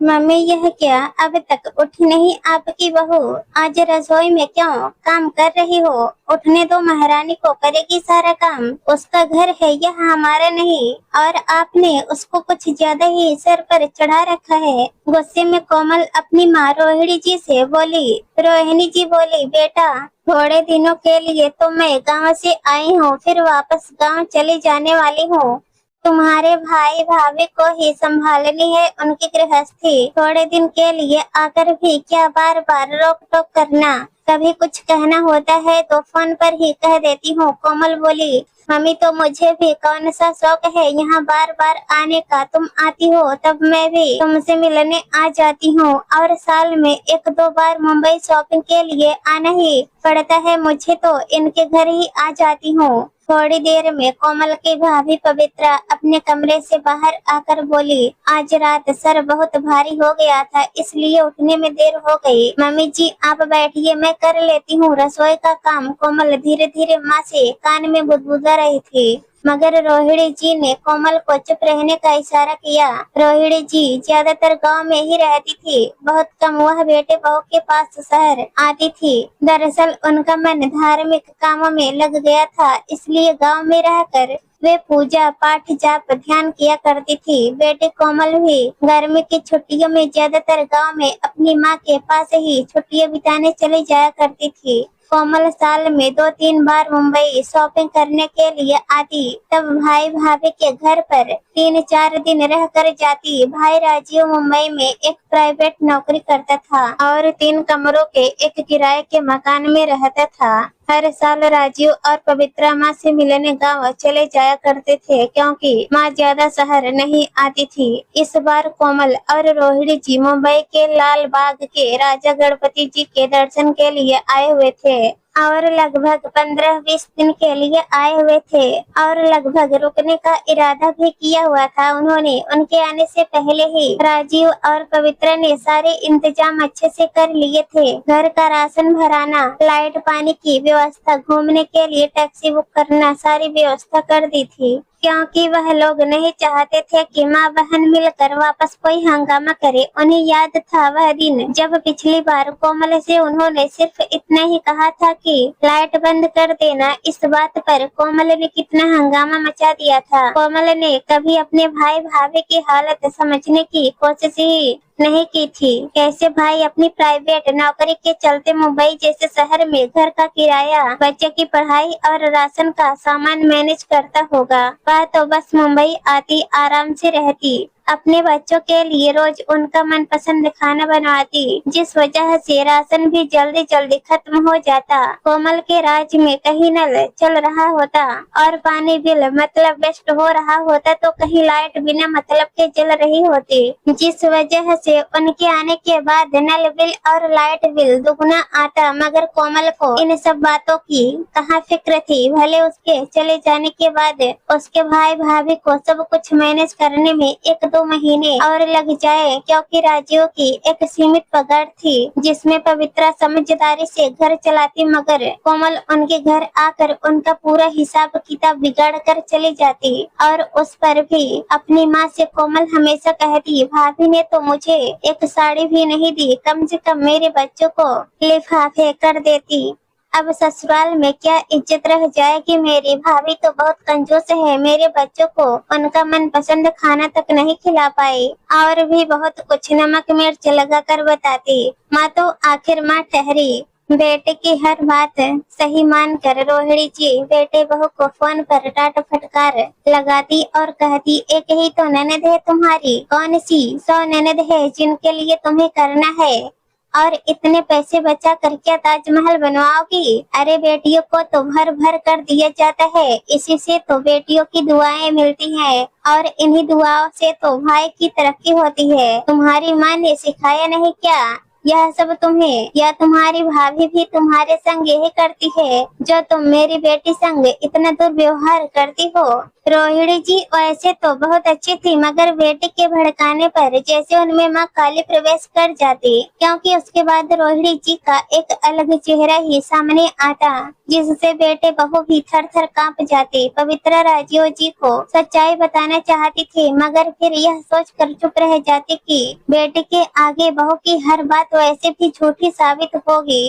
Mummy यह क्या, अब तक उठी नहीं आपकी बहू? आज रसोई में क्यों काम कर रही हो? उठने दो, महारानी को करेगी सारा काम। उसका घर है यह हमारा नहीं। और आपने उसको कुछ ज्यादा ही सर पर चढ़ा रखा है। गुस्से में कोमल अपनी माँ रोहिणी जी से बोली। रोहिणी जी बोली, बेटा थोड़े दिनों के लिए तो मैं गाँव से आई हूँ, फिर वापस गाँव चली जाने वाली हूँ। तुम्हारे भाई भाभी को ही संभालनी है उनकी गृहस्थी। थोड़े दिन के लिए आकर भी क्या बार बार रोक टोक करना? कभी कुछ कहना होता है तो फोन पर ही कह देती हूँ। कोमल बोली, मम्मी तो मुझे भी कौन सा शौक है यहाँ बार बार आने का। तुम आती हो तब मैं भी तुमसे मिलने आ जाती हूँ, और साल में एक दो बार मुंबई शॉपिंग के लिए आना ही पड़ता है मुझे, तो इनके घर ही आ जाती हूँ। थोड़ी देर में कोमल की भाभी पवित्रा अपने कमरे से बाहर आकर बोली, आज रात सर बहुत भारी हो गया था, इसलिए उठने में देर हो गई। मम्मी जी आप बैठिए, मैं कर लेती हूँ रसोई का काम। कोमल धीरे धीरे माँ से कान में बुदबुदा रही थी, मगर रोहिणी जी ने कोमल को चुप रहने का इशारा किया। रोहिणी जी ज्यादातर गांव में ही रहती थी, बहुत कम वह बेटे बहू के पास शहर आती थी। दरअसल उनका मन धार्मिक कामों में लग गया था, इसलिए गांव में रहकर वे पूजा पाठ जाप ध्यान किया करती थी। बेटी कोमल भी गर्मी की छुट्टियों में ज्यादातर गांव में अपनी माँ के पास ही छुट्टियां बिताने चली जाया करती थी। कोमल साल में 2-3 बार मुंबई शॉपिंग करने के लिए आती, तब भाई भाभी के घर पर 3-4 दिन रह कर जाती। भाई राजीव मुंबई में एक प्राइवेट नौकरी करता था और 3 कमरों के एक किराए के मकान में रहता था। हर साल राजीव और पवित्रा माँ से मिलने गाँव चले जाया करते थे, क्योंकि माँ ज्यादा शहर नहीं आती थी। इस बार कोमल और रोहिणी जी मुंबई के लाल बाग के राजा गणपति जी के दर्शन के लिए आए हुए थे, और लगभग 15-20 दिन के लिए आए हुए थे, और लगभग रुकने का इरादा भी किया हुआ था उन्होंने। उनके आने से पहले ही राजीव और पवित्रा ने सारे इंतजाम अच्छे से कर लिए थे। घर का राशन भराना, लाइट पानी की व्यवस्था, घूमने के लिए टैक्सी बुक करना, सारी व्यवस्था कर दी थी, क्योंकि वह लोग नहीं चाहते थे कि माँ बहन मिलकर वापस कोई हंगामा करे। उन्हें याद था वह दिन जब पिछली बार कोमल से उन्होंने सिर्फ इतना ही कहा था कि लाइट बंद कर देना। इस बात पर कोमल ने कितना हंगामा मचा दिया था। कोमल ने कभी अपने भाई भाभी की हालत समझने की कोशिश ही नहीं की थी। कैसे भाई अपनी प्राइवेट नौकरी के चलते मुंबई जैसे शहर में घर का किराया, बच्चे की पढ़ाई और राशन का सामान मैनेज करता होगा। वह तो बस मुंबई आती, आराम से रहती, अपने बच्चों के लिए रोज उनका मनपसंद खाना बनवाती, जिस वजह से राशन भी जल्दी जल्दी खत्म हो जाता। कोमल के राज्य में कहीं नल चल रहा होता और पानी बिल मतलब वेस्ट हो रहा होता, तो कहीं लाइट बिना मतलब के जल रही होती, जिस वजह से उनके आने के बाद नल बिल और लाइट बिल दुगना आता। मगर कोमल को इन सब बातों की कहाँ फिक्र थी। भले उसके चले जाने के बाद उसके भाई भाभी को सब कुछ मैनेज करने में 1-2 महीने और लग जाए, क्योंकि राजीव की एक सीमित पगार थी जिसमें पवित्रा समझदारी से घर चलाती, मगर कोमल उनके घर आकर उनका पूरा हिसाब किताब बिगाड़ कर चली जाती। और उस पर भी अपनी माँ से कोमल हमेशा कहती, भाभी ने तो मुझे एक साड़ी भी नहीं दी, कम से कम मेरे बच्चों को लिफाफे कर देती। अब ससुराल में क्या इज्जत रह जाएगी मेरी? भाभी तो बहुत कंजूस है, मेरे बच्चों को उनका मनपसंद खाना तक नहीं खिला पाई, और भी बहुत कुछ नमक मिर्च लगा कर बताती। माँ तो आखिर माँ ठहरी। बेटे की हर बात सही मानकर रोहिणी जी बेटे बहू को फोन पर डांट फटकार लगाती और कहती, एक ही तो ननद है तुम्हारी, कौन सी 100 ननद है जिनके लिए तुम्हें करना है, और इतने पैसे बचा कर क्या ताजमहल बनवाओगी? अरे बेटियों को तो भर भर कर दिया जाता है, इसी से तो बेटियों की दुआएं मिलती हैं, और इन्हीं दुआओं से तो भाई की तरक्की होती है। तुम्हारी माँ ने सिखाया नहीं क्या यह सब तुम्हें? या तुम्हारी भाभी भी तुम्हारे संग यही करती है जो तुम मेरी बेटी संग इतना दुर्व्यवहार करती हो? रोहिणी जी वैसे तो बहुत अच्छी थी, मगर बेटे के भड़काने पर जैसे उनमें माँ काली प्रवेश कर जाती, क्योंकि उसके बाद रोहिणी जी का एक अलग चेहरा ही सामने आता, जिससे बेटे बहू भी थर थर कांप जाते। पवित्रा राजीव जी को सच्चाई बताना चाहती थी, मगर फिर यह सोच कर चुप रह जाती कि बेटे के आगे बहू की हर बात वैसे भी झूठी साबित होगी।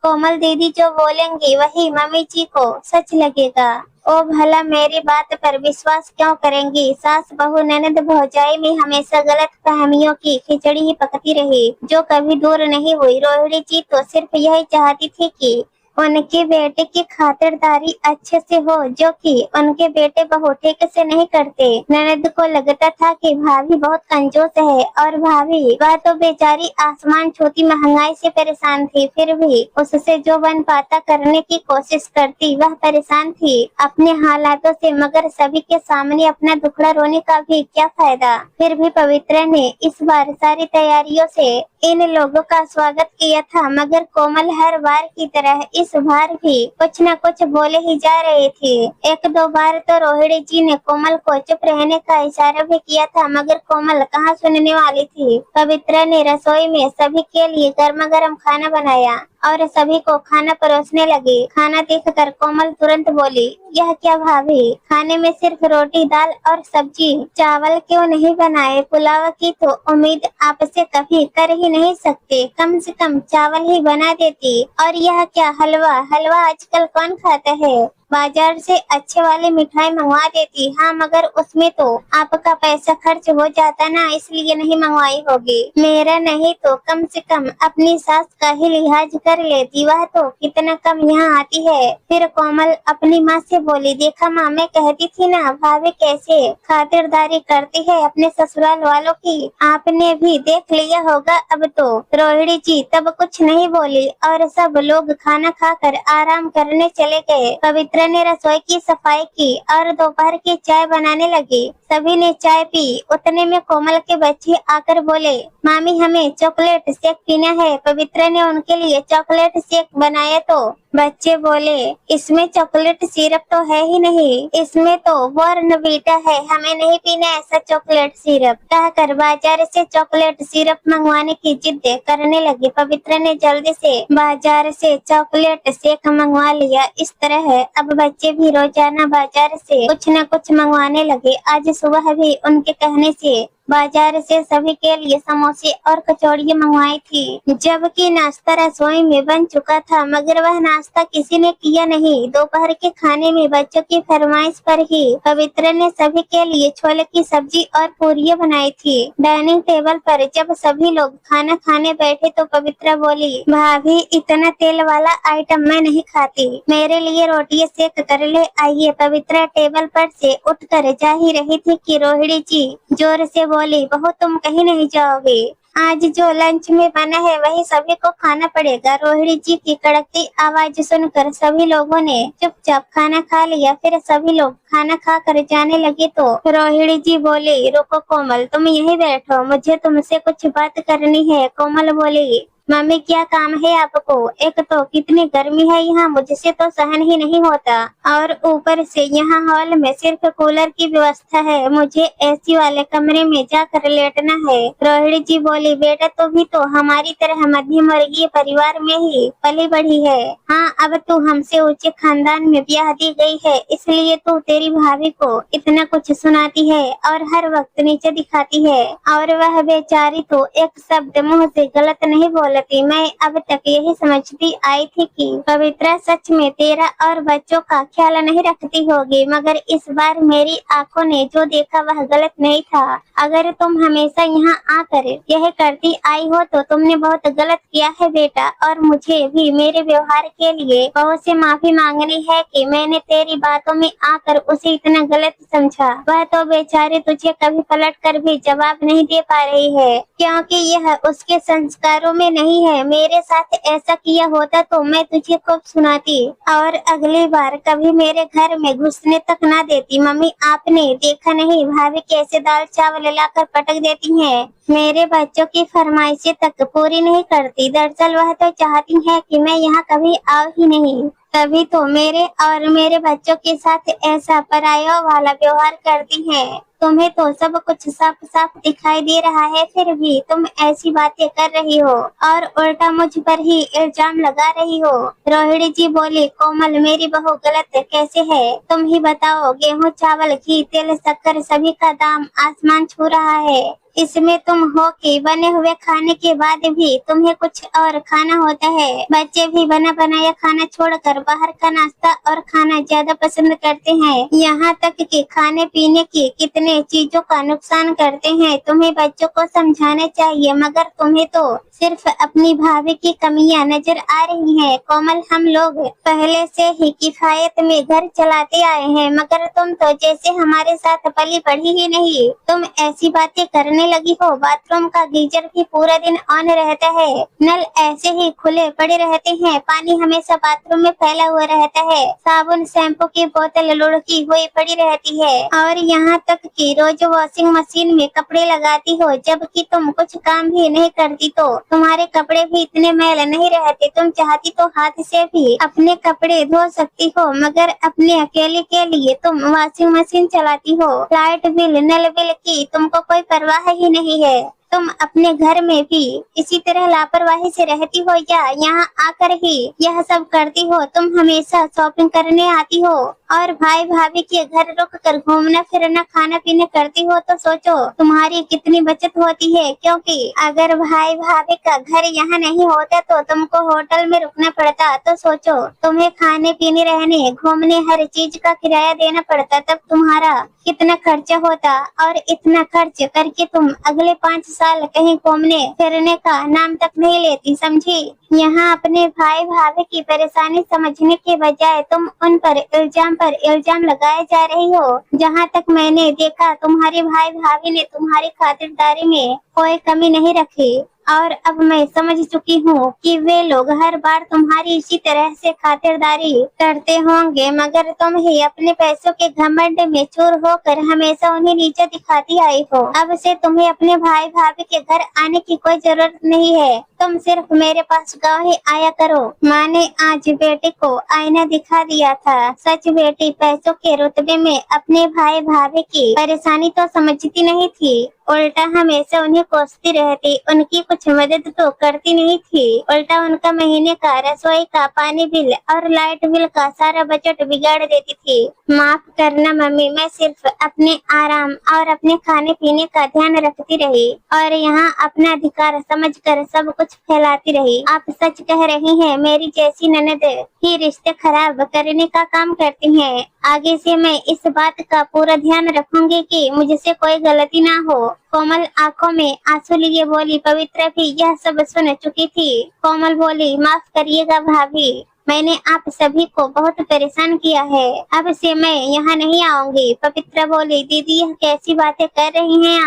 कोमल दीदी जो बोलेंगी वही मम्मी जी को सच लगेगा। ओ भला मेरी बात पर विश्वास क्यों करेंगी? सास बहू ननद भौजाई में हमेशा गलत फहमियों की खिचड़ी ही पकती रही, जो कभी दूर नहीं हुई। रोहिणी जी तो सिर्फ यही चाहती थी कि उनके बेटे की खातिरदारी अच्छे से हो, जो कि उनके बेटे बहू ठीक से नहीं करते। ननद को लगता था कि भाभी बहुत कंजूस है, और भाभी वह तो बेचारी आसमान छूती महंगाई से परेशान थी, फिर भी उससे जो बन पाता करने की कोशिश करती। वह परेशान थी अपने हालातों से, मगर सभी के सामने अपना दुखड़ा रोने का भी क्या फायदा। फिर भी पवित्रा ने इस बार सारी तैयारियों से इन लोगों का स्वागत किया था, मगर कोमल हर बार की तरह इस बार भी कुछ न कुछ बोले ही जा रही थी। एक दो बार तो रोहिणी जी ने कोमल को चुप रहने का इशारा भी किया था, मगर कोमल कहाँ सुनने वाली थी। पवित्रा ने रसोई में सभी के लिए गर्मा गर्म खाना बनाया और सभी को खाना परोसने लगी। खाना देखकर कोमल तुरंत बोली, यह क्या भाभी, खाने में सिर्फ रोटी दाल और सब्जी, चावल क्यों नहीं बनाए? पुलाव की तो उम्मीद आपसे कभी कर ही नहीं सकते, कम से कम चावल ही बना देती। और यह क्या हलवा? हलवा आजकल कौन खाता है? बाजार से अच्छे वाली मिठाई मंगवा देती। हाँ, मगर उसमें तो आपका पैसा खर्च हो जाता ना, इसलिए नहीं मंगवाई होगी। मेरा नहीं तो कम से कम अपनी सास का ही लिहाज कर लेती, वह तो कितना कम यहाँ आती है। फिर कोमल अपनी माँ से बोली, देखा माँ, मैं कहती थी ना भाभी कैसे खातिरदारी करती है अपने ससुराल वालों की, आपने भी देख लिया होगा अब तो। रोहिणी जी तब कुछ नहीं बोली और सब लोग खाना खाकर आराम करने चले गए। पवित्र ने रसोई की सफाई की और दोपहर की चाय बनाने लगी। सभी ने चाय पी। उतने में कोमल के बच्चे आकर बोले, मामी हमें चॉकलेट शेक पीना है। पवित्र ने उनके लिए चॉकलेट शेक बनाया तो बच्चे बोले, इसमें चॉकलेट सिरप तो है ही नहीं, इसमें तो बॉर्नवीटा है, हमें नहीं पीना ऐसा चॉकलेट सिरप। कहकर बाजार से चॉकलेट सिरप मंगवाने की जिद करने लगी। पवित्र ने जल्दी से बाजार से चॉकलेट शेक मंगवा लिया। इस तरह अब बच्चे भी रोजाना बाजार से कुछ न कुछ मंगवाने लगे। आज सुबह भी उनके कहने से बाजार से सभी के लिए समोसे और कचौड़ियाँ मंगवाई थी, जबकि नाश्ता रसोई में बन चुका था, मगर वह नाश्ता किसी ने किया नहीं। दोपहर के खाने में बच्चों की फरमाइश पर ही पवित्र ने सभी के लिए छोले की सब्जी और पूरियाँ बनाई थी। डाइनिंग टेबल पर जब सभी लोग खाना खाने बैठे तो पवित्र बोली, भाभी इतना तेल वाला आइटम मैं नहीं खाती, मेरे लिए रोटियाँ सेक कर ले आइए। पवित्र टेबल पर से उठकर जा ही रही थी कि रोहिणी जी जोर से बोली, बहू तुम कहीं नहीं जाओगे, आज जो लंच में बना है वही सभी को खाना पड़ेगा। रोहिणी जी की कड़कती आवाज सुनकर सभी लोगों ने चुपचाप खाना खा लिया। फिर सभी लोग खाना खा कर जाने लगे तो रोहिणी जी बोले, रुको कोमल, तुम यहीं बैठो, मुझे तुमसे कुछ बात करनी है। कोमल बोली, मम्मी क्या काम है आपको? एक तो कितनी गर्मी है यहाँ, मुझसे तो सहन ही नहीं होता, और ऊपर से यहाँ हॉल में सिर्फ कूलर की व्यवस्था है, मुझे एसी वाले कमरे में जाकर लेटना है। रोहिणी जी बोली, बेटा तू भी तो हमारी तरह मध्यम वर्गीय परिवार में ही पली बढ़ी है। हाँ, अब तू हमसे ऊंचे खानदान में ब्याह दी गई है, इसलिए तू तेरी भाभी को इतना कुछ सुनाती है और हर वक्त नीचे दिखाती है, और वह बेचारी तो एक शब्द मुँह से गलत नहीं बोल। मैं अब तक यही समझती आई थी कि पवित्रा सच में तेरा और बच्चों का ख्याल नहीं रखती होगी, मगर इस बार मेरी आंखों ने जो देखा वह गलत नहीं था। अगर तुम हमेशा यहाँ आकर यह करती आई हो तो तुमने बहुत गलत किया है बेटा, और मुझे भी मेरे व्यवहार के लिए बहू से माफी मांगनी है कि मैंने तेरी बातों में आकर उसे इतना गलत समझा। वह तो बेचारी तुझे कभी पलट कर भी जवाब नहीं दे पा रही है, क्योंकि यह उसके संस्कारों में नहीं है। मेरे साथ ऐसा किया होता तो मैं तुझे खूब सुनाती और अगली बार कभी मेरे घर में घुसने तक ना देती। मम्मी आपने देखा नहीं भाभी कैसे दाल चावल लाकर पटक देती हैं, मेरे बच्चों की फरमाइशें तक पूरी नहीं करती। दरअसल वह तो चाहती है कि मैं यहाँ कभी आऊँ ही नहीं। तभी तो मेरे और मेरे बच्चों के साथ ऐसा परायों वाला व्यवहार करती हैं। तुम्हें तो सब कुछ साफ साफ दिखाई दे रहा है, फिर भी तुम ऐसी बातें कर रही हो और उल्टा मुझ पर ही इल्जाम लगा रही हो। रोहिणी जी बोली, कोमल मेरी बहू गलत कैसे है, तुम ही बताओ। गेहूं चावल घी तेल शक्कर सभी का दाम आसमान छू रहा है, इसमें तुम हो कि बने हुए खाने के बाद भी तुम्हें कुछ और खाना होता है। बच्चे भी बना बनाया खाना छोड़कर बाहर का नाश्ता और खाना ज्यादा पसंद करते हैं। यहाँ तक कि खाने पीने की कितने चीजों का नुकसान करते हैं। तुम्हें बच्चों को समझाना चाहिए, मगर तुम्हें तो सिर्फ अपनी भाभी की कमियां नजर आ रही हैं। कोमल, हम लोग पहले से ही किफायत में घर चलाते आए हैं, मगर तुम तो जैसे हमारे साथ पली बढ़ी ही नहीं। तुम ऐसी बातें करने लगी हो। बाथरूम का गीजर भी पूरा दिन ऑन रहता है, नल ऐसे ही खुले पड़े रहते हैं, पानी हमेशा बाथरूम में फैला हुआ रहता है, साबुन शैम्पू की बोतल लुढ़की हुई पड़ी रहती है, और यहाँ तक कि रोज वॉशिंग मशीन में कपड़े लगाती हो, जबकि तुम कुछ काम भी नहीं करती तो तुम्हारे कपड़े भी इतने मैल नहीं रहते। तुम चाहती तो हाथ से भी अपने कपड़े धो सकती हो, मगर अपने अकेले के लिए तुम वॉशिंग मशीन चलाती हो। लाइट बिल नल बिल की तुमको कोई परवाह ही नहीं है। तुम अपने घर में भी इसी तरह लापरवाही से रहती हो या यहाँ आकर ही यह सब करती हो? तुम हमेशा शॉपिंग करने आती हो और भाई भाभी के घर रुक कर घूमना फिरना खाना पीना करती हो, तो सोचो तुम्हारी कितनी बचत होती है। क्योंकि अगर भाई भाभी का घर यहाँ नहीं होता तो तुमको होटल में रुकना पड़ता, तो सोचो तुम्हें खाने पीने रहने घूमने हर चीज का किराया देना पड़ता, तब तुम्हारा कितना खर्चा होता। और इतना खर्च करके तुम अगले 5 साल कहीं घूमने फिरने का नाम तक नहीं लेती, समझी? यहाँ अपने भाई भाभी की परेशानी समझने के बजाय तुम उन पर इल्जाम लगाए जा रही हो। जहाँ तक मैंने देखा तुम्हारे भाई भाभी ने तुम्हारी खातिरदारी में कोई कमी नहीं रखी, और अब मैं समझ चुकी हूँ कि वे लोग हर बार तुम्हारी इसी तरह से खातिरदारी करते होंगे, मगर तुम ही अपने पैसों के घमंड में चूर होकर हमेशा उन्हें नीचे दिखाती आई हो। अब से तुम्हें अपने भाई भाभी के घर आने की कोई जरूरत नहीं है, तुम सिर्फ मेरे पास गाँव ही आया करो। माँ ने आज बेटे को आईना दिखा दिया था। सच बेटी पैसों के रुतबे में अपने भाई भाभी की परेशानी तो समझती नहीं थी, उल्टा हमेशा उन्हें कोसती रहती, उनकी कुछ मदद तो करती नहीं थी, उल्टा उनका महीने का रसोई का पानी बिल और लाइट बिल का सारा बजट बिगाड़ देती थी। माफ करना मम्मी, मैं सिर्फ अपने आराम और अपने खाने पीने का ध्यान रखती रही और यहाँ अपना अधिकार समझकर सब कुछ फैलाती रही। आप सच कह रही हैं, मेरी जैसी ननद ही रिश्ते खराब करने का काम करती हैं। आगे से मैं इस बात का पूरा ध्यान रखूंगी कि मुझसे कोई गलती ना हो। कोमल आंखों में आंसू लिए बोली। पवित्र भी यह सब सुन चुकी थी। कोमल बोली, माफ करिएगा भाभी, मैंने आप सभी को बहुत परेशान किया है, अब से मैं यहाँ नहीं आऊंगी। पवित्र बोली, दीदी यह कैसी बातें कर रही हैं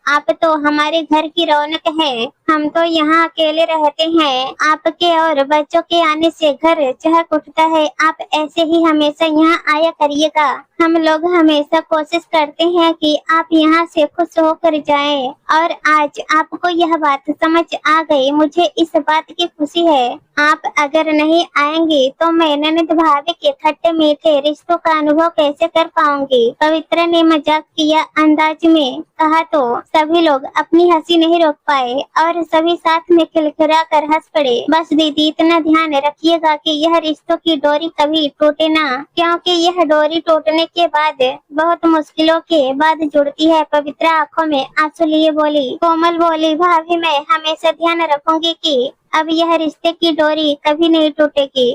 आप तो हमारे घर की रौनक हैं, हम तो यहाँ अकेले रहते हैं, आपके और बच्चों के आने से घर चहक उठता है, आप ऐसे ही हमेशा यहाँ आया करिएगा। हम लोग हमेशा कोशिश करते हैं कि आप यहाँ से खुश होकर जाएं, और आज आपको यह बात समझ आ गई, मुझे इस बात की खुशी है। आप अगर नहीं आएंगे तो मैं ननद भाभी के खट्टे मीठे रिश्तों का अनुभव कैसे कर पाऊंगी? पवित्र ने मजाक किया अंदाज में कहा तो सभी लोग अपनी हंसी नहीं रोक पाए और सभी साथ में खिलखिला कर हंस पड़े। बस दीदी इतना ध्यान रखिएगा कि यह रिश्तों की डोरी कभी टूटे ना, क्योंकि यह डोरी टूटने के बाद बहुत मुश्किलों के बाद जुड़ती है। पवित्र आंखों में आंसू लिए बोली। कोमल बोली, भाभी मैं हमेशा ध्यान रखूंगी कि अब यह रिश्ते की डोरी कभी नहीं टूटेगी।